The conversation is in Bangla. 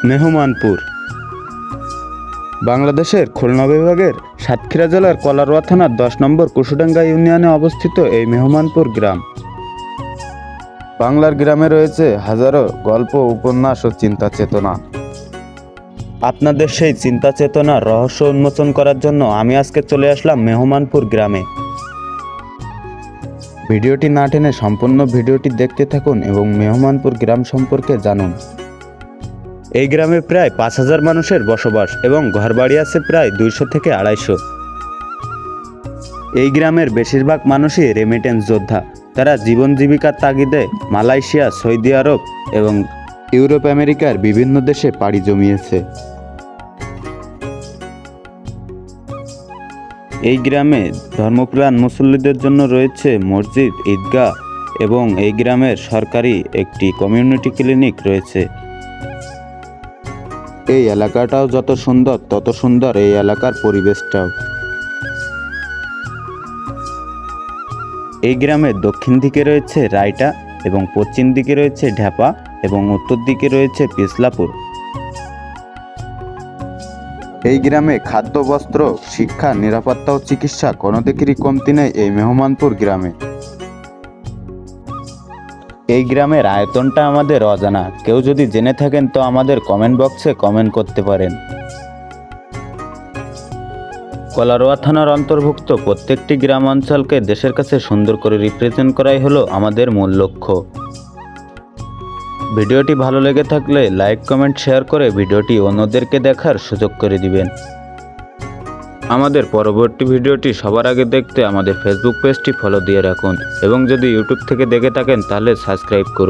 মেহমানপুর বাংলাদেশের খুলনা বিভাগের সাতক্ষীরা জেলার কলারোয়া থানার 10 নম্বর কুশুডাঙ্গা ইউনিয়নে অবস্থিত এই মেহমানপুর গ্রাম। বাংলার গ্রামে রয়েছে হাজারো গল্প, উপন্যাস ও চিন্তা চেতনা। আপনাদের সেই চিন্তা চেতনার রহস্য উন্মোচন করার জন্য আমি আজকে চলে আসলাম মেহমানপুর গ্রামে। ভিডিওটি না টেনে সম্পূর্ণ ভিডিওটি দেখতে থাকুন এবং মেহমানপুর গ্রাম সম্পর্কে জানুন। এই গ্রামে প্রায় 5,000 মানুষের বসবাস এবং ঘরবাড়ি আছে প্রায় 200 থেকে 250। এই গ্রামের বেশিরভাগ মানুষই রেমিটেন্স যোদ্ধা। তারা জীবন জীবিকার তাগিদে মালয়েশিয়া, সৌদি আরব এবং ইউরোপ আমেরিকার বিভিন্ন দেশে পাড়ি জমিয়েছে। এই গ্রামে ধর্মপ্রাণ মুসল্লিদের জন্য রয়েছে মসজিদ, ঈদগাহ এবং এই গ্রামের সরকারি একটি কমিউনিটি ক্লিনিক রয়েছে। এই এলাকাটাও যত সুন্দর তত সুন্দর এই এলাকার পরিবেশটাও। এই গ্রামের দক্ষিণ দিকে রয়েছে রায়টা এবং পশ্চিম দিকে রয়েছে ঢাপা এবং উত্তর দিকে রয়েছে পিছলাপুর। এই গ্রামে খাদ্য, বস্ত্র, শিক্ষা, নিরাপত্তা ও চিকিৎসা কোনো দিকেরই কমতি নেই এই মেহমানপুর গ্রামে। এই গ্রামের আয়তনটা আমাদের অজানা। কেউ যদি জেনে থাকেন তো আমাদের কমেন্ট বক্সে কমেন্ট করতে পারেন। কলারোয়া থানার অন্তর্ভুক্ত প্রত্যেকটি গ্রাম অঞ্চলকে দেশের কাছে সুন্দর করে রিপ্রেজেন্ট করাই হলো আমাদের মূল লক্ষ্য। ভিডিওটি ভালো লেগে থাকলে লাইক, কমেন্ট, শেয়ার করে ভিডিওটি অন্যদেরকে দেখার সুযোগ করে দিবেন। আমাদের পরবর্তী ভিডিওটি সবার আগে দেখতে আমাদের ফেসবুক পেজটি ফলো দিয়ে রাখুন এবং যদি ইউটিউব থেকে দেখে থাকেন তাহলে সাবস্ক্রাইব করুন।